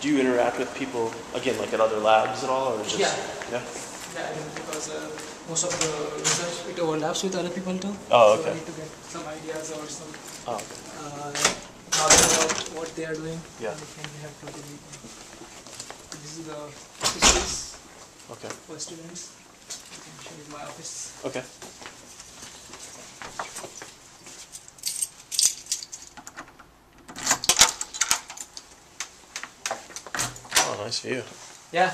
Do you interact with people again, like at other labs at all, or just yeah? Yeah. Yeah, because most of the research it overlaps with other people too. Oh, So okay. I need to get some ideas or some Oh, okay. knowledge about what they are doing. Yeah. And it can be helpful to me. This is the office space Okay. for students. I can show you my office. Okay. Oh, nice view. Yeah.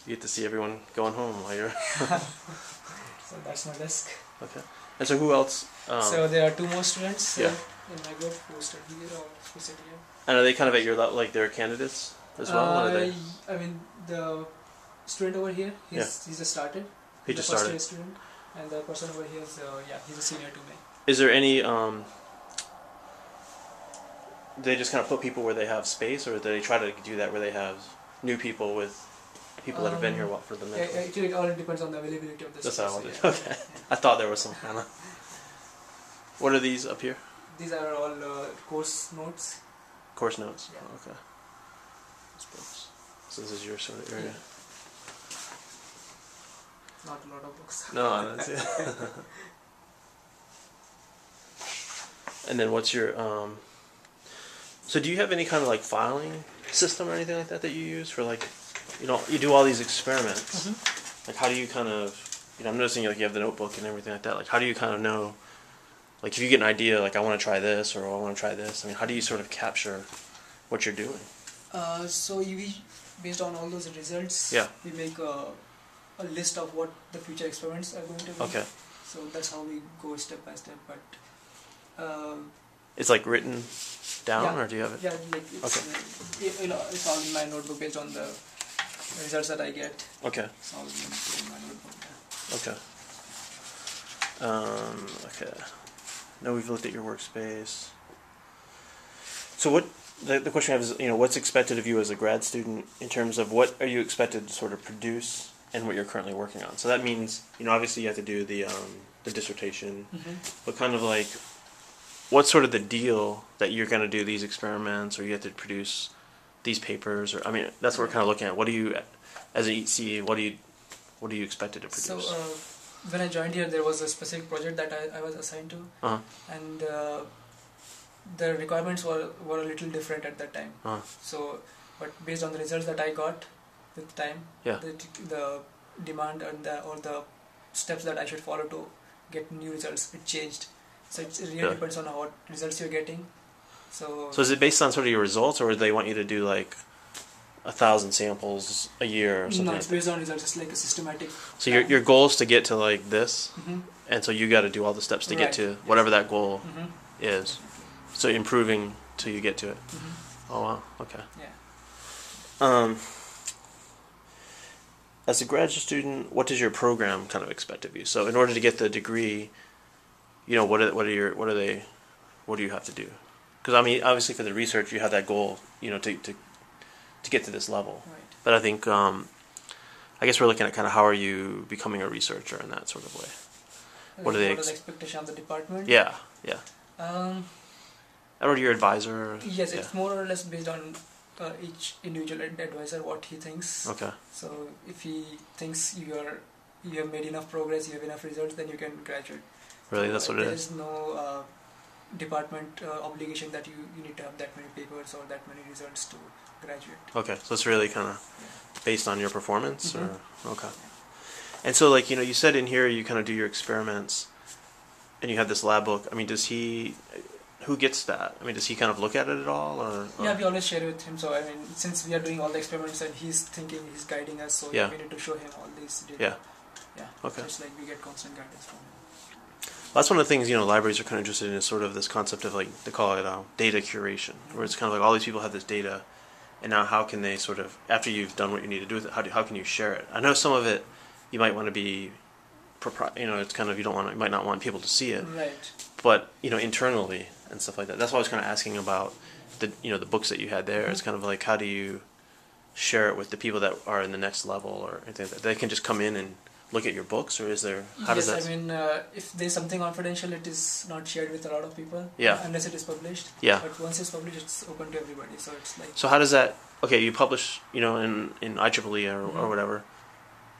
You get to see everyone going home while you're. So that's my desk. Okay. And so who else? So there are two more students Yeah. in my group who study here or who study here. And are they kind of at your level, like they're candidates as well? What are they? I mean, the student over here, he's just started. He He's just a first started. year student, and the person over here, so yeah, he's a senior to me. Is there any? They just kind of put people where they have space, or do they try to do that where they have new people with people that have been here for the Yeah, actually, it all depends on the availability of the That's space. how I wanted. Yeah. Okay. I thought there was some kind of. What are these up here? These are all course notes. Course notes. Yeah. Oh, okay. That's books. So this is your sort of area. Not a lot of books. No, that's it. And then what's your so do you have any kind of like filing system or anything like that you use for like, you do all these experiments. Mm-hmm. Like how do you kind of, I'm noticing like you have the notebook and everything like that. Like how do you kind of know, like if you get an idea like I want to try this or I want to try this, I mean how do you sort of capture what you're doing? So based on all those results, Yeah. we make a list of what the future experiments are going to be. Okay. So that's how we go step by step. But it's like written down, yeah, or do you have it? Yeah, like it's, Okay. it's all in my notebook based on the results that I get. Okay. It's all in my notebook. Yeah. Okay. Now we've looked at your workspace. So what the question I have is, what's expected of you as a grad student in terms of what are you expected to sort of produce and what you're currently working on? So that means, obviously you have to do the dissertation, but kind of like, what's sort of the deal that you're going to do these experiments, or you have to produce these papers, or that's what we're kind of looking at. What do you, as an EC, what are you expected to produce? So when I joined here, there was a specific project that I was assigned to, and the requirements were a little different at that time. So, but based on the results that I got with time, the demand and all the steps that I should follow to get new results, it changed. So it really depends on what results you're getting. So is it based on sort of your results, or do they want you to do like 1,000 samples a year or something? No, it's based on results. It's like a systematic. So your goal is to get to like this, and so you got to do all the steps to get to whatever that goal is. So improving till you get to it. Oh wow, okay. Yeah. As a graduate student, what does your program kind of expect of you? So in order to get the degree, what do you have to do? Because obviously for the research you have that goal, to get to this level. Right. But I think I guess we're looking at kind of how are you becoming a researcher in that sort of way. What are the expectation of the department? Yeah. Or your advisor? Yes, it's more or less based on each individual advisor, what he thinks. Okay. So if he thinks you have made enough progress, you have enough results, then you can graduate. Really, that's what it is? There is no department obligation that you need to have that many papers or that many results to graduate. Okay, so it's really kind of based on your performance? Or okay. And so, like, you said in here you kind of do your experiments and you have this lab book. Who gets that? Does he kind of look at it at all? Or? Yeah, we always share it with him. So, since we are doing all the experiments and he's guiding us, so we need to show him all these data. Yeah. Okay. So it's like we get constant guidance from him. Well, that's one of the things, libraries are kind of interested in is sort of this concept of, like, they call it data curation, where it's kind of like all these people have this data, and now how can they sort of, after you've done what you need to do with it, how can you share it? I know some of it you might want to be, it's kind of, you might not want people to see it. Right. But, internally and stuff like that. That's why I was kind of asking about the books that you had there. It's kind of like, how do you share it with the people that are in the next level or anything like that? They can just come in and look at your books, or is there? How does that? I mean, if there's something confidential, it is not shared with a lot of people. Yeah. Unless it is published. Yeah. But once it's published, it's open to everybody. So it's like. So how does that? Okay, you publish, in IEEE or whatever.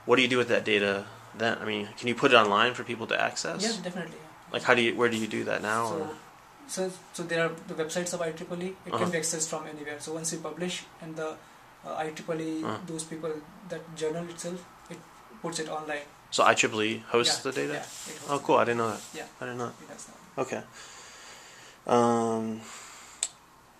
What do you do with that data then? I mean, can you put it online for people to access? Yeah, definitely. Yeah. Like, where do you do that now? So there are the websites of IEEE. It can be accessed from anywhere. So once you publish, and the IEEE, those people, that journal itself, it puts it online. So IEEE hosts the data? Yeah. Oh, cool. I didn't know that. Yeah. I didn't know It has that. Okay.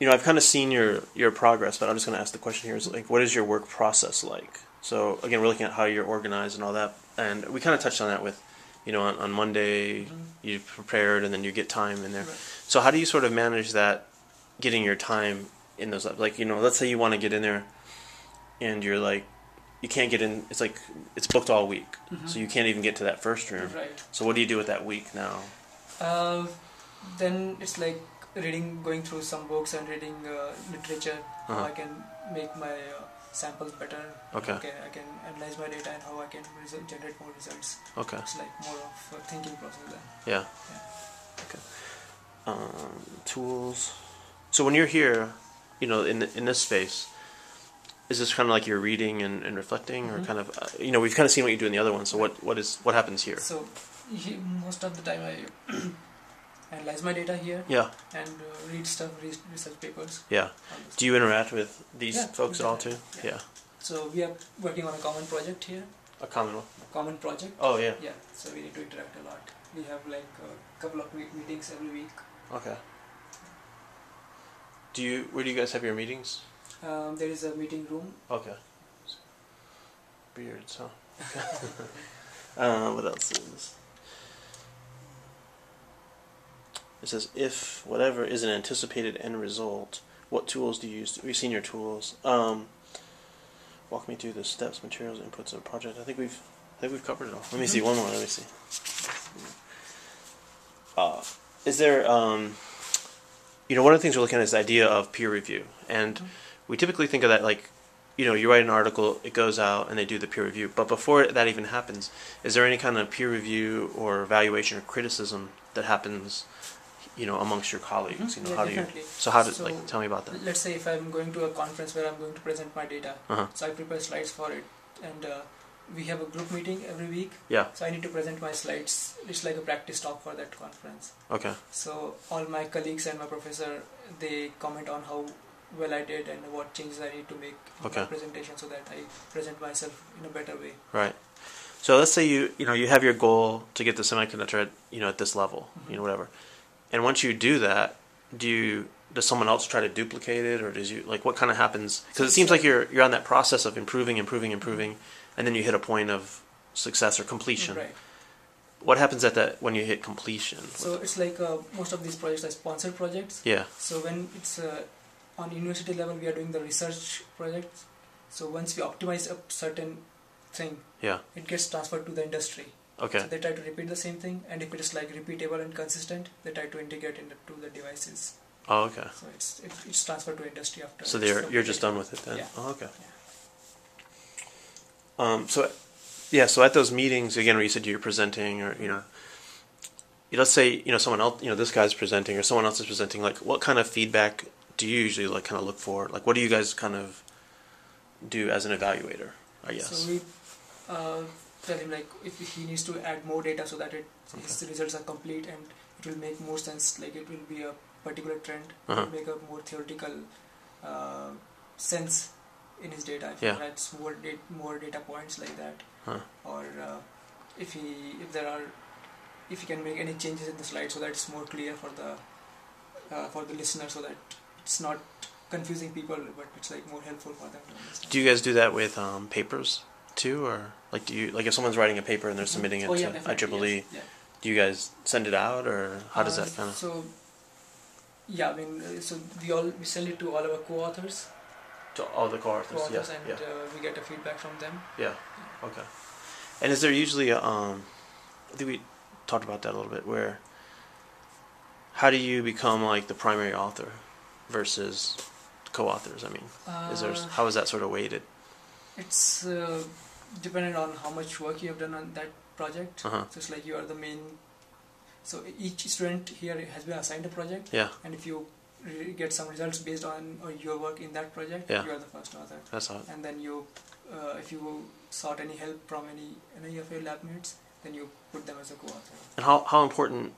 I've kind of seen your progress, but I'm just going to ask the question here: is like, what is your work process like? So again, we're looking at how you're organized and all that, and we kind of touched on that with, on Monday you prepared and then you get time in there. Right. So how do you sort of manage that, getting your time in those? Like, let's say you want to get in there, and you're like, you can't get in. It's like it's booked all week, so you can't even get to that first room. Right. So what do you do with that week now? Then it's like going through some books and reading literature. How I can make my samples better. Okay. I can analyze my data and how I can generate more results. Okay. It's like more of a thinking process then. Yeah. Okay. Tools. So when you're here, in this space, is this kind of like you're reading and reflecting, or kind of, we've kind of seen what you do in the other one. So what happens here? So most of the time I analyze my data here. Yeah. And read research papers. Yeah. Do you interact with these folks at all too? Yeah. So we are working on a common project here. A common one? Common project. Oh yeah. Yeah. So we need to interact a lot. We have like a couple of meetings every week. Okay. Where do you guys have your meetings? There is a meeting room. Okay. Beards, huh? What else is this? It says, if whatever is an anticipated end result, what tools do you use? We've seen your tools. Walk me through the steps, materials, inputs of a project. I think we've covered it all. Let me see one more. Let me see. Is there one of the things we're looking at is the idea of peer review, and we typically think of that like, you write an article, it goes out, and they do the peer review. But before that even happens, is there any kind of peer review or evaluation or criticism that happens, amongst your colleagues? How do you? So tell me about that. Let's say if I'm going to a conference where I'm going to present my data, so I prepare slides for it, and we have a group meeting every week. Yeah. So I need to present my slides. It's like a practice talk for that conference. Okay. So all my colleagues and my professor, they comment on how well I did and what changes I need to make in my presentation so that I present myself in a better way. Right. So let's say you have your goal to get the semiconductor at this level, whatever. And once you do that, does someone else try to duplicate it, or does what kind of happens? Because it seems like you're on that process of improving, and then you hit a point of success or completion. Right. What happens when you hit completion? So it's like most of these projects are sponsored projects. Yeah. So when it's on university level, we are doing the research projects. So once we optimize a certain thing, it gets transferred to the industry. Okay. So they try to repeat the same thing, and if it is like repeatable and consistent, they try to integrate into the devices. Oh, okay. So it's transferred to industry after. So you're just done with it then? Yeah. Oh, okay. Yeah. So at those meetings, again, where you said you're presenting, or let's say someone else, this guy's presenting or someone else is presenting. Like, what kind of feedback do you usually kind of look for? Like, what do you guys kind of do as an evaluator? I guess. So we tell him like if he needs to add more data so that his results are complete and it will make more sense. Like it will be a particular trend. It will make a more theoretical sense in his data. If he adds more data points like that, or if he can make any changes in the slide so that it's more clear for the listener, so that it's not confusing people, but it's like more helpful for them to understand. Do you guys do that with papers too, or if someone's writing a paper and they're submitting it to IEEE, do you guys send it out, or how does that kind of? So we send it to all our co-authors. To all the co-authors, and we get a feedback from them. Yeah. Okay. And is there usually I think we talked about that a little bit. How do you become like the primary author versus co-authors? I mean, how is that sort of weighted? It's dependent on how much work you have done on that project. Uh-huh. So it's like you are the main. So each student here has been assigned a project. Yeah. And if you get some results based on your work in that project, yeah. you are the first author. That's all. And then you, if you sought any help from any of your lab mates, then you put them as a co-author. And how important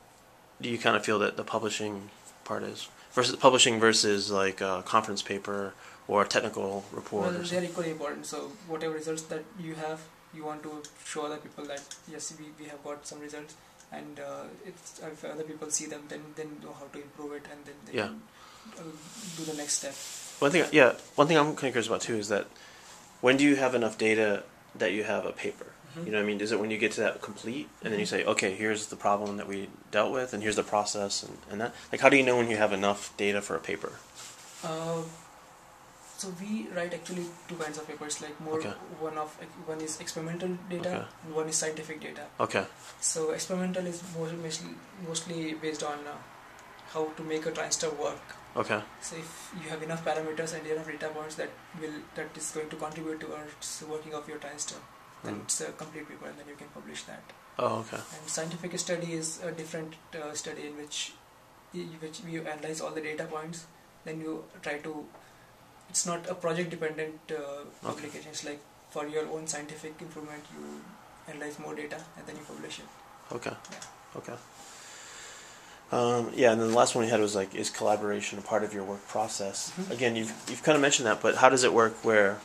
do you kind of feel that the publishing part is versus like a conference paper or a technical report? Well, they're equally important. So whatever results that you have, you want to show other people that yes, we have got some results, and if other people see them, then know how to improve it, and then they can do the next step. One thing I'm kind of curious about too is that when do you have enough data that you have a paper? Mm-hmm. You know what I mean? Is it when you get to that complete, and then you say, okay, here's the problem that we dealt with, and here's the process, and that? Like, how do you know when you have enough data for a paper? So we write actually two kinds of papers, like more one is experimental data and one is scientific data. Okay. So experimental is mostly based on how to make a transistor work. Okay. So if you have enough parameters and enough data points that is going to contribute towards working of your transistor, then it's a complete paper, and then you can publish that. Oh, okay. And scientific study is a different study in which you analyze all the data points. Then you try to. It's not a project-dependent publication. It's like for your own scientific improvement, you analyze more data and then you publish it. Okay. Yeah. Okay. And then the last one we had was like, is collaboration a part of your work process? Mm-hmm. Again, you've kind of mentioned that, but how does it work where,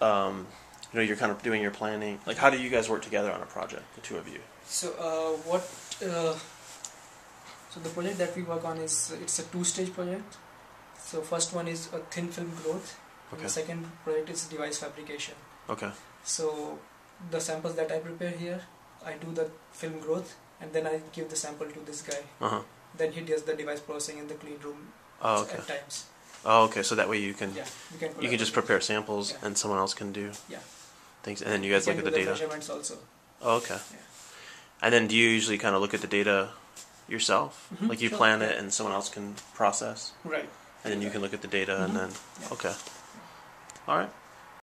you're kind of doing your planning? Like, how do you guys work together on a project, the two of you? So so the project that we work on it's a two-stage project. So first one is a thin film growth, and the second project is device fabrication. Okay. So the samples that I prepare here, I do the film growth, and then I give the sample to this guy. Uh-huh. Then he does the device processing in the clean room at times. Oh, okay. So that way you can just prepare samples, and someone else can do things, and then you guys look at the data. Measurements also. Oh, okay. Yeah. And then do you usually kind of look at the data yourself? Mm-hmm. Like you plan it, and someone else can process. Right. And then you can look at the data, and then okay. All right.